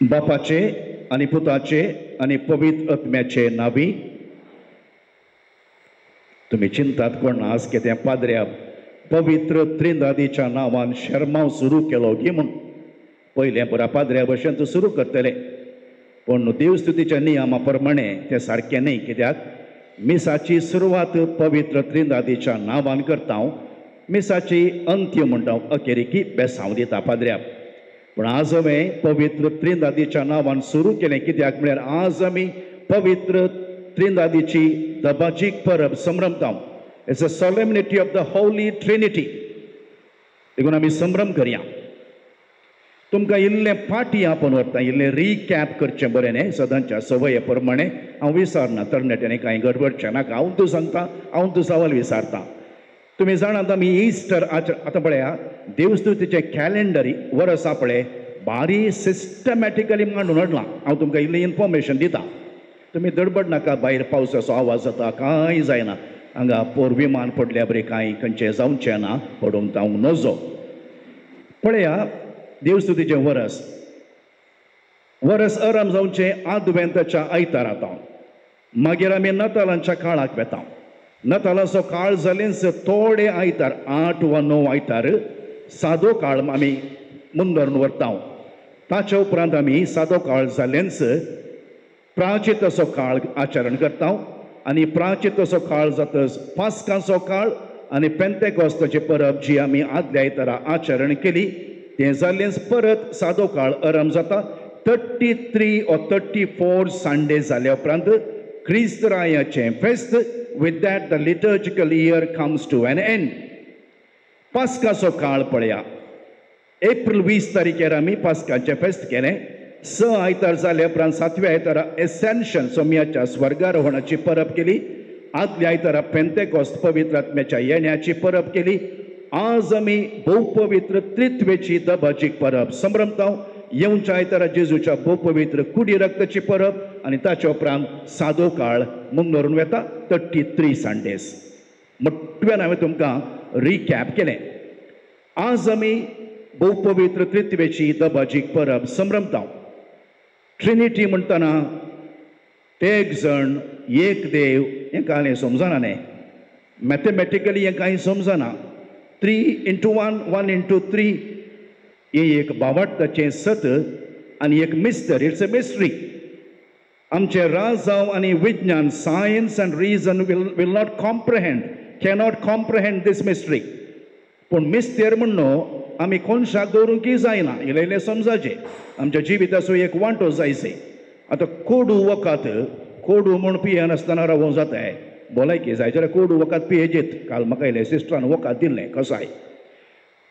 बापाचे आणि पुताचे आणि पवित्र आत्म्याचे नावी. तुम्ही चिंतात कोण आज की त्या पाद्र्या पवित्र त्रिदादीच्या नावान शर्माव सुरू केलो की म्हूण पयले बरा पाद्र्या भशेन तूं सुरू करतले, पण देवस्तुतीच्या नियमा प्रमाणे ते सारकें न्ही. कित्याक मिसाची सुरवात पवित्र त्रिदादीच्या नांवान करता हांव, मिसाची अंत्य म्हणटा हांव अखेरेकी बेसांव दिता पाद्र्याक. पण आज हांवें पवित्र त्रिदादीच्या नांवान सुरू केलें. कित्याक म्हळ्यार आज आमी पवित्र त्रिदादीची दबाजीक परब संभ्रमता. It's a solemnity of the holy trinity. देखून आमी संभ्रम करया. तुमकां इल्लें फाटी आपण व्हरता, इल्लें रिकॅप करचें बरें न्ही. सदांच्या सवये प्रमाणे हांव विसरना, तरणाट्यांनी कांय गडबडचें नाका. हांव तूं सांगता, हांव तूं सवाल विचारता. तुम्ही जाणात आमी इस्टर आतां पळया, देवस्तुतीचें कॅलेंडर वर्स पळय बारी सिस्टमॅटिकली मांडून हाडलां. हांव तुमकां इल्लें इन्फॉर्मेशन दिता. तुमी दडबड नाका. भायर पावसाचो आवाज जाता, कांय जायना. हांगा पोर विमान पडल्या बरें कांय खंयचें जावचें ना. पडूंक तावंक नजो. पळया, देवस्तुतीचें वर्स आराम जावचें आदवेंताच्या आयतार आता. मागीर आमी नतालांच्या काळाक वेता. नतालाचो काळ जालेंच थोडे आयतार 8 वा 9 आयतार सादो काळ आमी मुंदरून व्हरता. ताच्या उपरांत आमी सादो काळ जालेंच प्राचिताचो काळ आचरण करता. आनी प्राचिताचो काळ जातच पास्काचो काळ आनी पेंतेकोस्ताची परब जी आमी आदल्या आयतारा आचरण केली तें जालेंच परत सादो काळ आराम जाता. 33 or 34 संडे जाल्या उपरांत क्रिस्तरायाचें फेस्त. With that the liturgical year comes to an end. पास्काचो काळ पळया. एप्रिल 20 तारीखेर आमी पास्काचें फेस्त केलें. 6 आयतार जाल्या उपरांत 7व्या आयतारा एसेन्शन सोम्याच्या स्वर्गारोहणाची परब केली. आदल्या आयतारा पेंतेकोस्त पवित्र आत्म्याच्या येण्याची परब केली. आज आमी भोवपवित्र त्रित्वेची दबाजीक परब संभ्रमता. येवच्या आयतारा जेजूच्या भोवपवित्र कुडी रक्ताची परब आनी ताच्या उपरांत सादो काळ मुंदरून वेता. 33 संडेज म्हटव्यान हांवें तुमकां रिकॅप केलें. आज आमी भोवपवित्र त्रित्वेची दबाजीक परब संभ्रमता. ट्रिनिटी म्हणटना एक जण एक देव हें कांय समजना न्ही. मॅथमॅटिकली हें कांय समजना. 3 into 1, 1 into 3 हे एक भावार्थाचें सत आनी एक मिस्टर. It's a mystery. आमचे राजाव आनी विज्ञान science and reason will not comprehend, cannot comprehend this mystery. पूण मिस्तेर म्हणून आमी कोणशाक दवरूंकय जायना. इल्लें समजाचें. आमच्या जिविताचो एक वांटो जायचे. आतां कोडू वकात कोडू म्हूण पियेन आसतना रावूं जाताय. भलायकी जाय जाल्यार कोडू वकात पियेजेत. काल म्हाका इल्लें सिस्टरान वकात दिल्लें कसाय.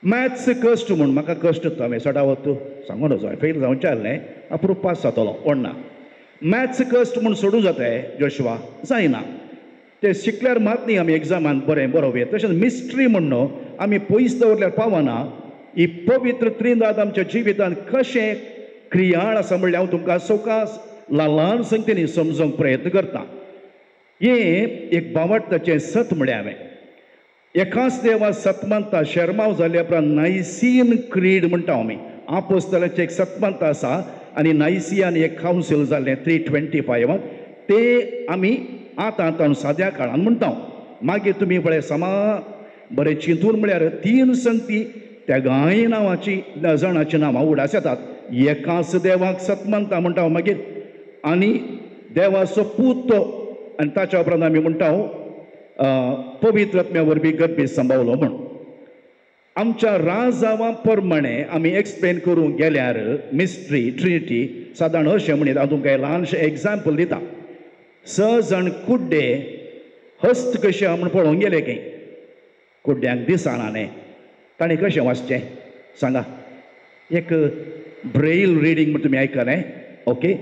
मॅथ्स कश्ट म्हूण म्हाका कश्ट हांवें सडावत सांगून वचो. फेल जावचें आहलें, अप्रूप पास जातलो कोण ना. मॅथ्स कश्ट म्हूण सोडूं जाताय जोशवा, जायना. ते शिकल्यार मात न्ही आमी एग्जामान बरें बरोवें. तशेंच मिस्ट्री म्हणून आमी पयस दवरल्यार पावना. ही पवित्र त्रिदाद आमच्या जिवितांत कशें क्रियाळ आसा म्हणल्यार हांव तुमकां सवकास ल्हान संख्येनी समजोवंक प्रयत्न करता. हें एक भावार्थाचें सत म्हळ्यार हांवें एकाच देवा सतमंता शर्माव जाल्या उपरांत नायसीन क्रीड म्हणटा आमी. आपोस्तलाचें एक सतमंत आसा आनी नायसियान एक कावन्सील जाल्लें 325 ते आमी आतां साद्या काळान म्हणटा. मागीर तुमी पळय समा बरें चिंतून म्हळ्यार 3 संगती त्या गाय नांवाची जणाची नांवां उडास येतात. एकाच देवाक सतमंता म्हणटा मागीर आनी देवाचो पूत तो आनी ताच्या उपरांत आमी म्हणटा पवित्र आत्म्या वरवीं गर्भी संभावलो म्हूण. आमच्या राजावा प्रमाणे आमी एक्सप्लेन करूंक गेल्यार मिस्ट्री ट्रिनिटी सादारण अशें म्हणीत. हांव तुमकां ल्हानशें एग्जाम्पल दिता. 6 जाण कुड्डे हस्त कशें म्हूण पळोवंक गेले खंय. कुड्ड्यांक दिसना न्ही. ताणें कशें वाचचें सांगा. एक ब्रेल रिडींग म्हण तुमी आयकलें. ओके.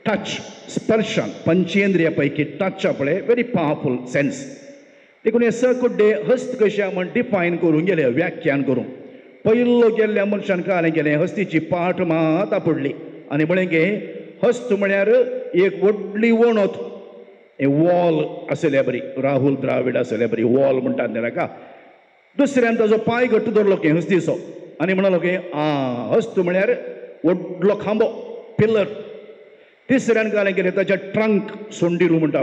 टच स्पर्शन पंचेंद्रिया पैकी टच पळय व्हेरी पावरफूल सेन्स. देखून हे 6 कुड्डे हस्त कशें म्हण डिफायन करूंक गेले, व्याख्यान करूंक. पयलो गेल्ल्या मनशान कालें गेलें हस्तीची पाट मात आपडली आनी म्हळें गे हस्त म्हळ्यार एक व्हडली वणत. हे वॉल आसले बरी राहुल द्राविड आसले बरी वॉल म्हणटात न्ही ताका. दुसऱ्यान ताजो पांय घट्ट धरलो की हस्तीचो आनी म्हणलो की हस्त म्हळ्यार व्हडलो खांबो पिलर. तिसऱ्यान घालें कितें ताच्या ट्रंक सोंडीरू म्हणटा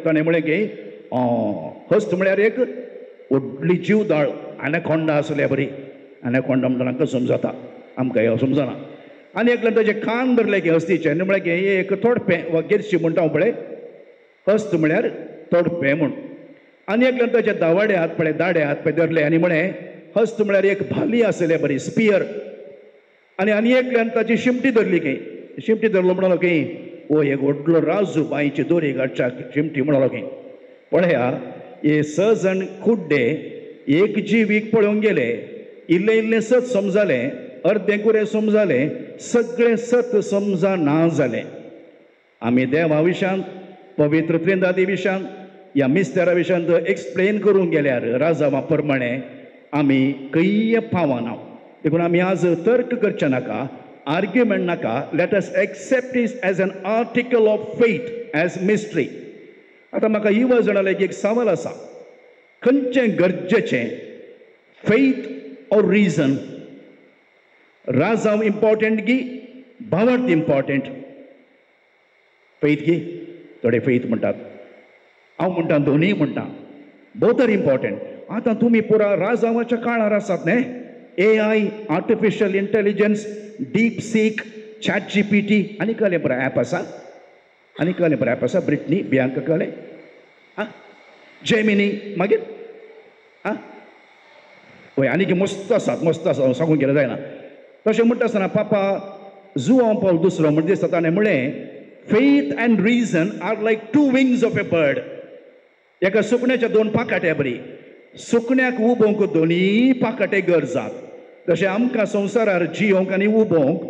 ताणें म्हळें की हस्त म्हळ्यार एक व्हडली जीवदाळ एनाकोंडा आसल्या बरी. एनाकोंडा म्हणटा तांकां समजता, आमकां हे समजना. आनी एकल्यान ताचे कान धरले की हस्तीचे आनी म्हळें की एक तोडपें वा गिरशी म्हणटा हांव पळय. हस्त म्हळ्यार तोडपें म्हूण. आनी एकल्यान ताचे दावाडे हात पळय दाडे हात पळय धरले आनी म्हळें हस्त म्हळ्यार एक भाली आसले बरी स्पियर. आनी एकल्यान ताची शिमटी धरली की शिमटी धरलो म्हणलो की ओ एक व्हडलो राजू बांयची दोरी घाटच्या शिमटी म्हणलो की. पळया हे 6 जाण कुड्डे एक जिवीक पळोवंक गेले. इल्लें इल्लें सत समजालें, अर्दें कुरें समजालें, सगळें सत समजा ना जालें. आमी देवा विशांत पवित्र त्रिंदादी विशांत ह्या मिस्तेरा विशांत एक्सप्लेन करूंक गेल्यार राजावा प्रमाणे आमी खंय पावना. देखून आमी आज तर्क करचे नाका, आर्ग्युमेंट नाका. Let us accept it as an article of faith as mystery. आतां म्हाका युवा जाणां एक सवाल आसा, खंयचें गरजेचें फेथ और रिजन? राजाव इम्पॉर्टंट की भावार्थ इम्पॉर्टंट? फेथ की थोडे फेथ म्हणटात, हांव म्हणटा दोनूय म्हणटा, बोथ आर इम्पॉर्टंट. आतां तुमी पुरा राजावाच्या काळार आसात न्ही. AI, artificial intelligence, deep sick, chat GPT आनी कसलें बरें ॲप आसा, आनी कसलें बरें ॲप आसा, ब्रिटनी बियांका कळ्ळें, आं जेमिनी मागीर आं पळय आनी की मस्त आसा सांगूंक गेलें जायना. तशें म्हणटा आसतना पापा जुआंव पौल दुसरो म्हणटा दिसता ताणें म्हळें faith and reason are like 2 wings of a bird. एका सुकण्याच्या 2 पाखाटे बरी. सुकण्याक उबोवंक दोनीय पाखाटे गरजात. तशें आमकां संवसारार जियोंक आनी उबोवंक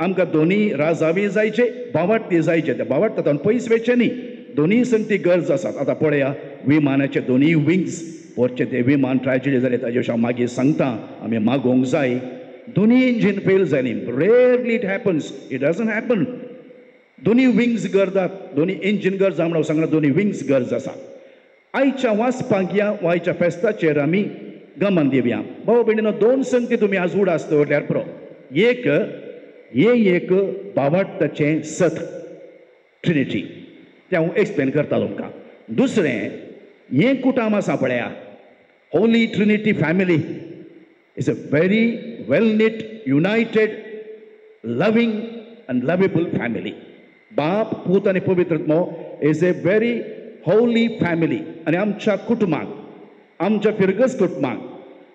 आमकां दोनीय राजावी जायचे, भावार्थी जायचे. ते भावार्थ तातूंत पयस वेचे न्ही, दोनीय संगती गरज आसात. आतां पळया विमानाचे दोनीय विंग्स वरचे ते विमान ट्रॅजेडी जालें ताचे विशीं हांव मागीर सांगता. आमी मागोवंक जाय. दोनीय इंजीन फेल जालीं. Rarely it happens, it doesn't happen. दोनीय विंग्स गरजात, दोनीय इंजीन गरजा म्हणून सांगना, दोनीय विंग्स गरज आसा. आयच्या वाचपाक या वा आयच्या फेस्ताचेर आमी गमन दिवया. भाव भयणीनो 2 संगती तुमी आज उडास दवरल्यार पुरो. एक भावार्थाचें सत ट्रिनिटी तें हांव एक्सप्लेन करतालो तुमकां. दुसरें हें कुटाम आसा पळया holy trinity family is a very well knit united loving and lovable family. बाप पूत आनी पवित्रत्व is a very holy family. आनी आमच्या कुटुंबाक, आमच्या फिरगस कुटुंबाक,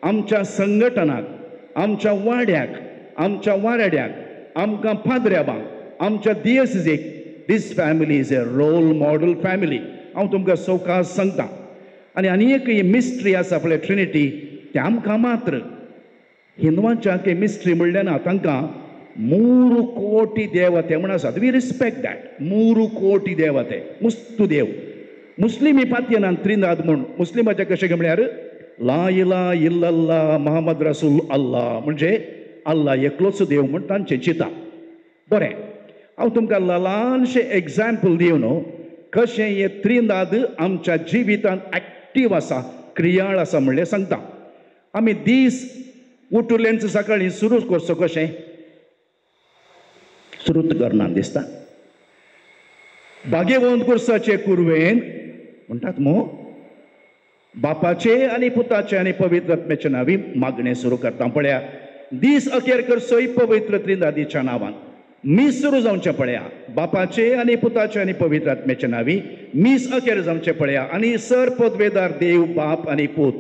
आमच्या संघटनाक, आमच्या वाड्याक, आमच्या वारेड्याक, आमकां पाद्र्याबाक, आमच्या दियेसीक दीस family is a role model family. हांव तुमकां सवकास सांगता. आनी एक मिस्ट्री आसा पळय ट्रिनिटी, ते आमकां मात्र हिंदवांच्या मिस्ट्री म्हणल्यार ना, तांकां 3 कोटी देवते म्हण आसात. We respect that. 3 कोटी देवते, मुस्तू देव. मुस्लिमी पातयेनान त्रिनाद म्हूण मुस्लिमाचे कशें म्हळ्यार ला इलाहा इल्लल्लाह मुहम्मद रसूल अल्लाह म्हणजे अल्लाह एकलोच देव म्हूण तांचें चिता. बरें, हांव तुमकां ल्हानशें एग्जाम्पल दिवन कशें हे त्रिनाद आमच्या जिवितांत एक्टीव आसा, क्रियाळ आसा म्हणलें सांगता. आमी दीस उठुल्यांच सकाळीं सुरू करचो कशें सुरूच करना दिसता. भाग्यवंत कुर्साचे कुरवेन म्हणटात मो बापाचे आनी पुताचे आनी पवित्र आत्म्याचे नांवी मागणें सुरू करता. पळया दीस अखेर करचोय पवित्र त्रिनादीच्या नांवान मीस सुरू जावचें पळया. बापाचे आनी पुताचे आनी पवित्र आत्म्याचे नांवी मीस अखेर जावचें पळया. आनी सर पदवेदार देव बाप आनी पूत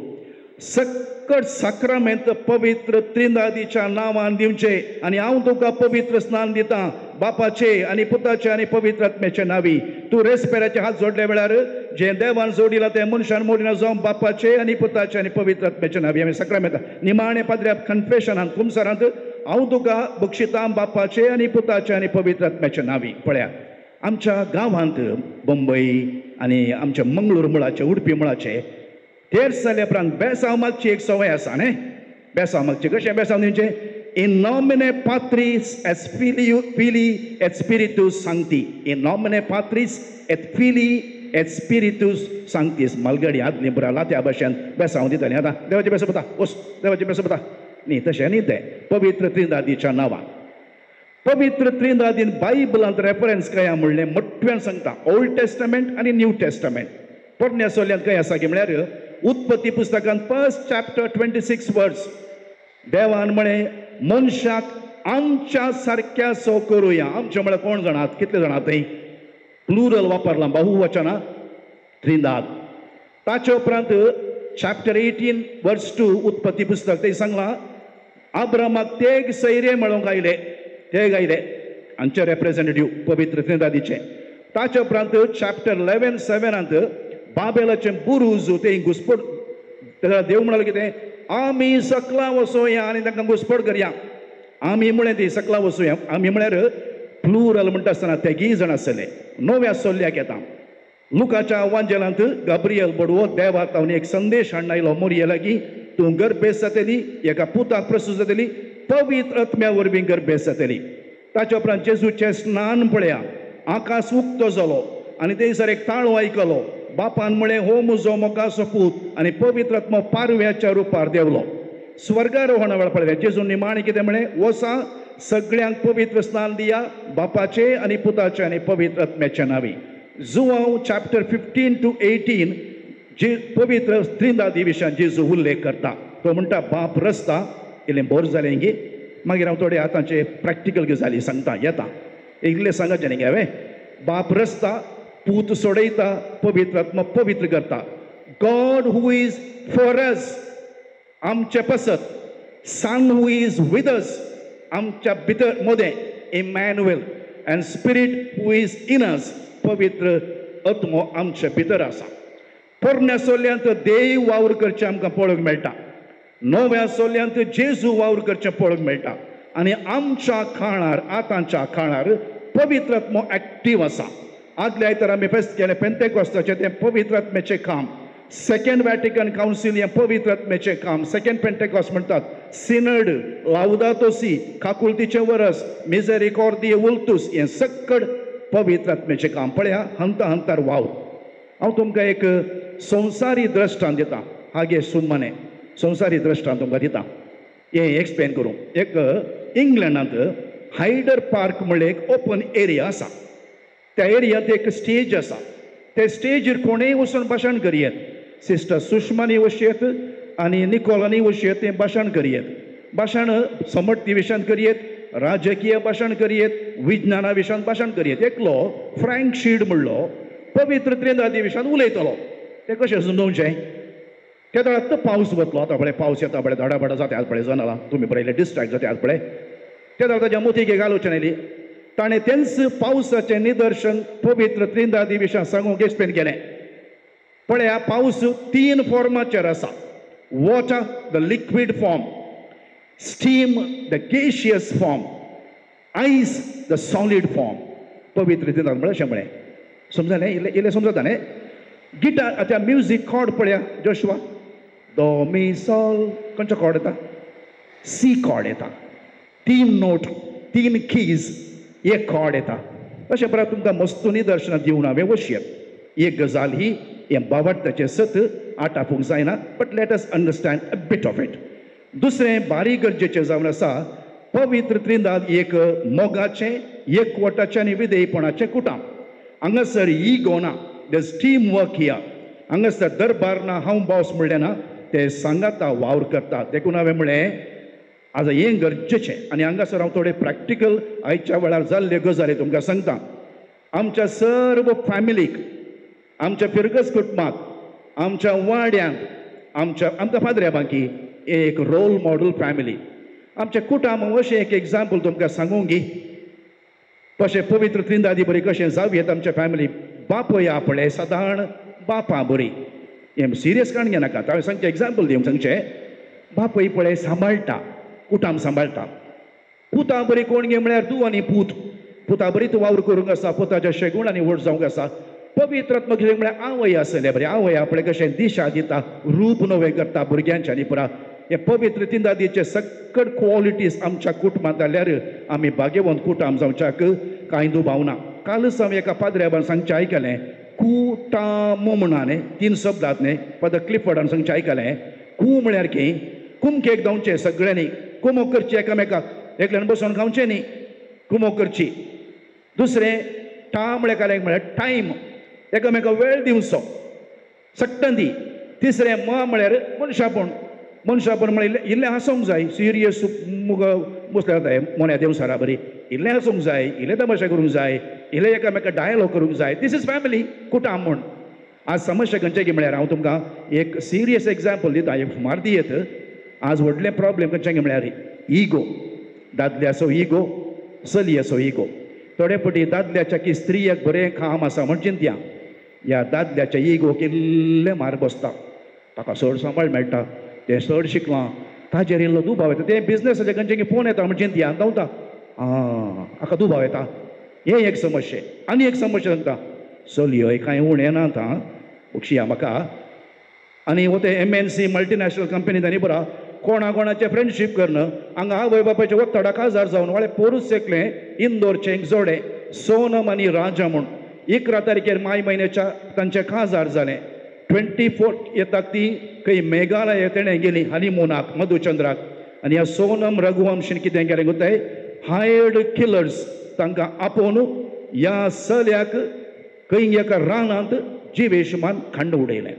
सकट साक्रामेंत पवित्र त्रिनादीच्या नांवान दिवचे. आनी हांव तुका पवित्र स्नान दितां बापाचे आनी पुताचे आनी पवित्र आत्म्याचे नांवी. तूं रेस्पेराचे हात जोडले वेळार जें देवान जोडिलां तें मनशान मोडिना जावं बापाचे आनी पुताचे आनी पवित्र आत्म्याचे नांवी आमी साक्रामेंत निमाणे पाद्र्याक कन्फेशनांत कुमसारांत हांव तुका बक्षितां बापाचे आनी पुताचे आनी पवित्र आत्म्याचे नांवी. पळया आमच्या गांवांत बंबई आनी आमच्या मंगळूर मुळाचे उडपी मुळाचे तेर्स जाल्या उपरांत बेसांव मागची एक सवय आसा न्ही. बेसांव मागची कशें बेसांव दिवचें? इन नॉमिने पात्रीस एस फिली एट स्पिरितूस सान्क्टी. इन नॉमिने पात्रीस एट फिली एट स्पिरितूस सान्क्टीस. मालगाडी आदली पुरा लात्या भाशेन बेसांव दितालीं. आतां देवाचे बेसां पता वस देवाचे बेसां पता न्ही, तशें न्ही तें पवित्र त्रिनादीच्या नांवान. पवित्र त्रिंदादीन बायबलांत रेफरन्स काय म्हणलें मोठ्यान सांगता ओल्ड टेस्टमेंट आणि न्यू टेस्टमेंट. पोरण्या सोल्यांत काय आसा की म्हळ्यार उत्पत्ती पुस्तकांत 1 chapter 26 वर्स देवान म्हळें मनशाक आमच्या सारक्या सो करुया. आमचे म्हळ्यार कोण जाणात, कितले जाणात थंय प्लुरल वापरलां, बहुवचना त्रिंदाद. ताचे उपरांत chapter 18 verse 2 उत्पत्ती पुस्तक थंय सांगलां अब्रामाक तेग सैरे मेळोंक आयले, तेग आयले हांचे रेप्रेझेंटेटिव्ह पवित्र त्रिंदादीचे. ताचे उपरांत chapter 11:7 बाबेलाचे बुरूज ते घुसपट देव म्हणालो कितें आमी सकला वचोया आनी तांकां घुसपट करया. आमी म्हळें ती सकला वचोया, आमी म्हळ्यार प्लुरल म्हणटा आसतना तेगीय जाण आसले. नव्या सोल्ल्याक येता लुकाच्या अवांजलांत गब्रियल बडवो देवा तावन एक संदेश हाडून आयलो मोरये लागीं तूं गर्भेस जातली, एका पुताक प्रसूत जातली, पवित्र आत्म्या वरवीं गर्भेस जातली. ताचे उपरांत जेजूचें स्नान पळया, आकाश उक्तो जालो आनी थंयसर एक ताळो आयकलो. बापान म्हळें हो म्हजो मोगाचो पूत आनी पवित्र आत्मो पारव्याच्या रुपार देवलो. स्वर्गारोहणा वेळार पळयलें जेजून निमाणें कितें म्हळें वसा सगळ्यांक पवित्र स्नान दिया बापाचे आनी पुताचे आनी पवित्र आत्म्याच्या नांवी. जुवांव chapter 15 to 18 जे पवित्र त्रिंदादी विशयान जेजू उल्लेख करता. तो म्हणटा बाप रस्ता इल्लें बोर जालें गे. मागीर हांव थोडे आतांचे प्रॅक्टिकल गजाली सांगता येता इल्लें सांगचें न्ही गे हांवें. बाप रस्ता, पूत सोडयता, पवित्र आत्मा पवित्र करता. God who is for us आमचे पसत, son who is with us आमच्या भितर मोदें Emmanuel and spirit who is in us पवित्र आत्मो आमच्या भितर आसा. पोरण्या सोल्यांत देव वावर करचें आमकां पळोवंक मेळटा. नव्या सोल्यांत जेजू वावर करचें पळोवंक मेळटा. आनी आमच्या काळार आतांच्या काळार पवित्र आत्मो एक्टीव आसा. आदल्या आयतार आमी फेस्त केलें पेंतेकॉस्ताचें तें पवित्र आत्म्याचें काम. सेकंड वॅटिकन कावन्सील हें पवित्र आत्म्याचें काम. सेकंड पेंटेकॉस्ट म्हणटात, सिनड, लावदातो सी, काकुळतीचें वरस, मिसेरिकॉर्दिया वुल्तुस हें सक्कड पवित्र आत्म्याचें काम. पळया हंता हंतार वाव. हांव तुमकां एक संवसारी दृश्टांत दितां. हागे सुमने संवसारी दृश्टांत तुमकां दितां हें एक्सप्लेन करूं. एक इंग्लंडांत हायडर पार्क म्हणलें एक ओपन एरिया आसा. त्या एरियांत एक स्टेज आसा. त्या स्टेजीर कोणेय वचून भाशण करियेत. सिस्टर सुषमानी वचयेत आनी निकोलानी वचयेत तें भाशण करियेत. भाशण समर्थी विशयान करियेत, राजकीय भाशण करियेत, विज्ञाना विशयान भाशण करियेत. एकलो फ्रँक शीड म्हणलो पवित्र त्रिंदादी विशयान उलयतलो. तें कशें समजोवचें. त्या वेळार तो पावस वतलो. आतां पळय पावस येता पळय धडाबडा जाता आज पळय जनालां तुमी पळयलें डिस्ट्रॅक्ट जाता आज पळय. त्या वेळार ताच्या मोतीक एक आलोचना आयली. ताणें तेंच पावसाचें निदर्शन पवित्र त्रिंदादी विशयान सांगूंक एक्सप्लेन केलें. पळया पावस 3 फॉर्माचेर आसा. Water the liquid form, steam the gaseous form, ice the solid form. पवित्र त्रिंदाद म्हळ्यार अशें म्हळें. समजलें इल्लें समजता न्ही. गिटार आतां म्युजीक कॉर्ड पळया जोशुआ दो मी सॉल खंयचो कॉर्ड येता सी कॉर्ड येता. 3 नोट 3 कीज एक कॉर्ड येता. अशें प्रकारे तुमकां मस्त निदर्शनां दिवन हांवें वशयत. एक गजाल ही हें बावटाचें सत आटापूंक जायना but let us understand a bit of it. दुसरें बारीक गरजेचें जावन आसा पवित्र त्रिंदाद एक मोगाचें एकवटाचें आनी विधेयपणाचें कुटाम. हांगासर इगो ना, देज टीम वर्क हियर. हांगासर दरबार ना, हांव बॉस म्हणलें ना, ते सांगाता वावर करता. देखून हांवें म्हळें आज हें गरजेचें. आनी हांगासर हांव थोडे प्रॅक्टिकल आयच्या वेळार जाल्ले गजाली तुमकां सांगता. आमच्या सर्व फॅमिलीक, आमच्या फिरगस कुटुंबाक, आमच्या वाड्यांत, आमच्या फादऱ्या बाकी एक रोल मॉडेल फॅमिली. आमच्या कुटुंब अशें एक एग्जाम्पल तुमकां सांगूंक गी. कशें पवित्र त्रिंदादी बरी कशें जावयेत आमच्या फॅमिली. बापय आपणे सादारण बापा बरी. हें सिरियस काण घेनाका. हांवें सांगचें एग्जाम्पल दिवंक सांगचें. बापय पळय सांबाळटा, कुटुंब सांबाळटा. पुता बरी कोण गे म्हळ्यार तूं आनी पूत. पुता बरी तूं वावर करूंक आसा, पुताच्या शेगूण आनी व्हड जावंक आसा. पवित्र आत्मा कितें म्हळ्यार आवय आसलें बरें. आवय आपणे कशें दिशा दिता, रूप नवें करता भुरग्यांच्या आनी पुरा. हे पवित्र त्रिंदादीचे सक्कड क्वॉलिटीज आमच्या कुटुंबांत जाल्यार आमी भाग्यवंत कुटुंब जावच्याक कांय दुबाव ना. कालच हांवें एका पाद्र्याबान सांगचें आयकलें कुटाम म्हणून न्ही 3 शब्दांत न्ही फादर क्लिफर्डान सांगचें आयकलें. कू म्हळ्यार कुमकेक धांवचें सगळ्यांनी, कुमक करची एकामेकाक, एकल्यान बसून खावचें न्ही. कुमो करची. दुसरें टा म्हळ्यार काय म्हळ्यार टायम, एकामेकाक वेळ दिवचो, सट्टन दी. तिसरें म म्हळ्यार मनशापण. मनशापण म्हळ्यार इल्लें हांसोंक जाय, सिरियस बसले जाताय मोन्या देवसारा बरी. इल्लें हांसोंक जाय, इल्लें तमाशा करूंक जाय, इल्लें एकामेकाक डायलॉग करूंक जाय. दीस इज फॅमिली, कुटाम म्हूण. आज समस्या खंयचे की म्हळ्यार हांव तुमकां एक सिरियस एग्जाम्पल दिता, एक सुमार दियेत. आज व्हडले प्रॉब्लेम खंयचे की म्हळ्यार इगो. दादल्याचो इगो, चलयेचो इगो. थोडे फावटी दादल्याच्या की स्त्रियेक बरें काम आसा म्हण चिंतया, ह्या दादल्याच्या इगोक इल्लें मार बसता. ताका चड सांबाळ मेळटा, तें चड शिकलां, ताजेर इल्लो दुबाव येता. तें बिजनेसाचें खंयचें की फोन येता म्हण चिंतया, धांवता, हाका दुबाव येता. हे एक समस्या. आनी एक समस्या सांगता, चलयोय कांय उणें नात आं, उक्षिया म्हाका. आनी हो ते MNC मल्टीनॅशनल कंपनी तांणी बरा कोणाचे फ्रेंडशीप करना. हांगा आवय बापायचे वक्तडा काजार जावन वाळे पोरूच सेकले इंदोरचे एक जोडे सोनम आनी राजा म्हूण 11 तारखेर माय म्हयन्याच्या तांचे काजार जालें. 24 येताक ती खंय मेघालय तेणें गेली हनीमुनाक मधुचंद्राक. आनी ह्या सोनम रघुवंशीन कितें केलें गोताय, हायर्ड किलर्स तांकां आपोवन ह्या चल्याक खंय एका रानांत जिवेशमान खंड उडयलें.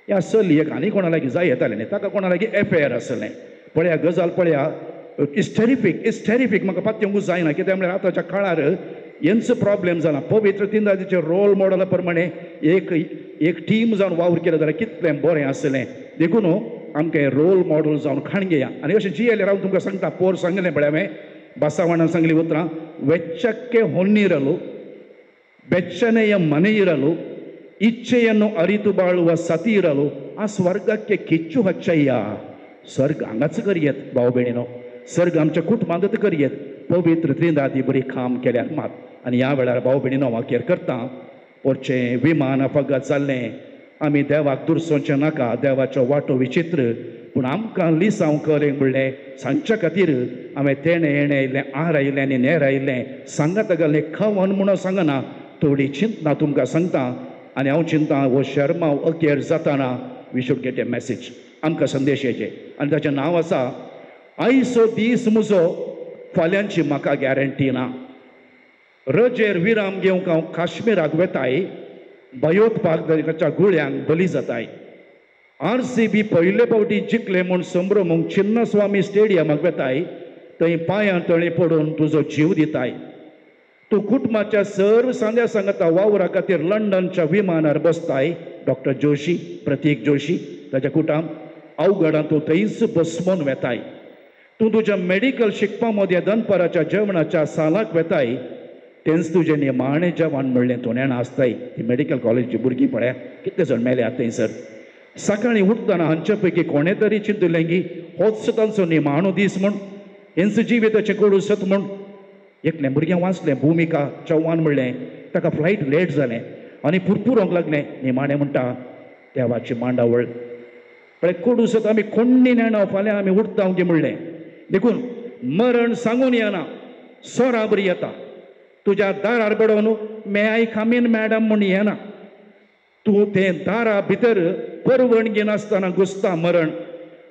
ह्या चलयेक आनी कोणा लागीं जाय येतालें न्ही, ताका कोणा लागीं एफेयर आसलें. पळया गजाल पळया, इस्टेरिफीक म्हाका पात्योंकूच जायना. कित्याक म्हळ्यार आतांच्या काळार हेंचो प्रॉब्लेम जाला. पवित्र तिनदादीचे रोल मॉडला प्रमाणे एक टीम जावन वावर केलो जाल्यार कितलें बरें आसलें. देखून आमकां रोल मॉडल जावन खाण घेया. आनी अशें जियेल्यार हांव तुमकां सांगता, पोर सांगलें पळय हांवें, बसावणान सांगलीं उतरां, वेच्चक्के ಹೊನ್ನಿರಲು ಬೆಚ್ಚನೆಯ ಮನೆ ಇರಲು ಇಚ್ಛೆಯನ್ನು ಅರಿತು ಬಾಳುವ ಸತಿ ಇರಲು ಆ ಸ್ವರ್ಗಕ್ಕೆ ಕಿಚ್ಚು ಹಚ್ಚಯ್ಯ. सर्ग हांगाच करयेत भाव भयणीनो, सर्ग आमच्या कुटुंबांत करयेत. पवित्र त्रिदादी बरी काम केल्यार मात. आनी ह्या वेळार भाव भयणीनो हांव केर करता, पोरचें विमान अपघात जाल्लें, आमी देवाक दुरसोवचें नाका, देवाचो वाटो विचित्र. पूण आमकां लिसांव कर म्हणलें सांगचे खातीर हांवें तेणें येणें आयिल्लें, आर आयिल्लें आनी नेर आयिल्लें सांगात घाललें. खवन म्हणून सांगना, थोडी चिंतना तुमकां सांगता. आनी हांव चिंता हो शर्मा अखेर जाताना we should get a message, आमकां संदेश येचे. आनी ताचें नांव आसा, आयचो दीस म्हजो फाल्यांची म्हाका गॅरंटी ना. रजेर विराम घेवंक हांव काश्मीराक वेताय, भयोत्पादकाच्या गुळ्यांक बली जाताय. RCB पयले फावटी जिखले म्हूण संभ्रमूंक चिन्नस्वामी स्टेडियमाक वेताय, थंय पांयां तळी पडून तुजो जीव दिताय. तूं कुटुंबाच्या सर्व सांग्या सांगता वावरा खातीर लंडनच्या विमानार बसताय. डॉक्टर जोशी, प्रतीक जोशी, ताच्या कुटाम अवघडान तूं थंयच बसमोन वेताय. तूं तुज्या मेडिकल शिकपा मदें दनपाराच्या जेवणाच्या सालाक वेताय. तेंच तुजें निमाणें जेवण म्हणलें तूं नेणा आसताय. ती मेडिकल कॉलेजची भुरगीं पळया कितले जण मेल्यात थंयसर. सकाळीं उठतना हांचे पैकी कोणे तरी चिंतलें की होच तांचो निमाणो दीस म्हूण, हेंच जिविताचें कडू सत म्हूण. एकलें भुरगें वाचलें, भुमिका चव्हाण म्हणलें, ताका फ्लायट लेट जालें आनी पुरपुरोंक लागलें. निमाणें म्हणटा देवाची मांडावळ. पळय कोडू सत आमी कोण्णी नेणो, फाल्यां आमी उठता गे म्हणलें. देखून मरण सांगून येना, सोरा बरी येता. तुज्या दारार बडोवन मे आय कम इन मॅडम म्हूण येना. तूं तें दारा भितर परवणगी नासतना घुसता मरण.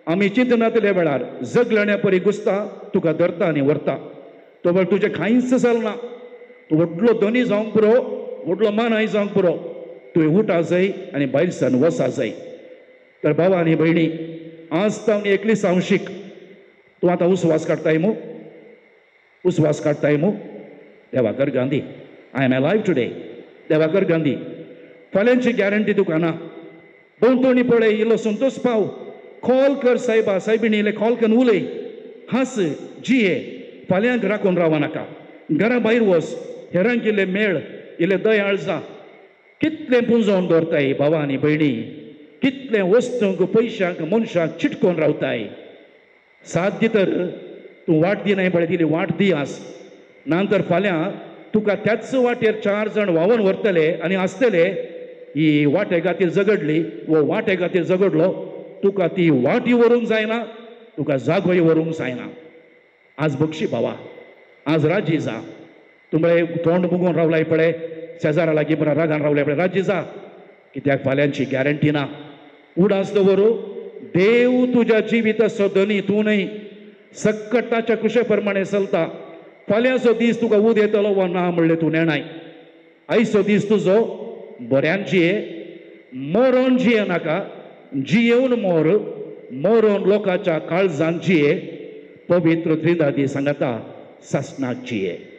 आमी चिंतनातले वेळार जगलण्या परी घुसता, तुका धरता आनी व्हरता. तो वेळ तुजें कांयच जालना. तूं व्हडलो धनी जावंक पुरो, व्हडलो मानाय जावंक पुरो, तुवें उठा जाय आनी भायर सान वसा जाय. तर भावा आनी भयणी, आज तावन एकली सांवशीक तूं आतां उसवास काडटाय मू, उसवास काडटाय मू. देवाकर गांधी, आय एम अलायव्ह टुडे. देवाकर गांधी, फाल्यांची गॅरंटी तुका ना. भोंवतणी पळय, इल्लो संतोश पाव, कॉल कर सायबा सायबिणी, इल्लें कॉल करून उलय, हांस, जिये. फाल्यांक राखून रावा नाका. घरा भायर वच, हेरांक इल्लें मेळ, इल्लें दयाळ जा. कितलें पुंजोवन दवरताय भावा आनी भयणी, कितलें वस्तूंक पयशांक मनशांक चिटकोवन रावताय. साथ दी तर तूं वाट दिनाय पळय, तिली वाट दी आस. नंतर फाल्यां तुका त्याच वाटेर 4 जण व्हांवून व्हरतले आनी आसतले, ही वाटे खातीर झगडली, वो वाटे खातीर झगडलो. तुका ती वाटी व्हरूंक जायना, तुका जागोय व्हरूंक जायना. आज बक्षी भावा, आज राजी जा. तुमळे तोंड मुगोवन रावलाय पळय, शेजारा लागीं बरा रागान रावले पळय, राजी जा. कित्याक फाल्यांची गॅरंटी ना. उडास दवरू, देव तुज्या जिविताचो धनी तूं न्हय. सक्कटाच्या कुशे प्रमाणे चलता. फाल्यांचो दीस तुका उद येतलो वो ना म्हणलें तूं नेणाय. आयचो दीस तुजो बऱ्यान जिये, मरोन जिये नाका, जियेवन मरोन लोकांच्या काळजान जिये. पवित्र त्रिदादी सांगता सासणाक जिये.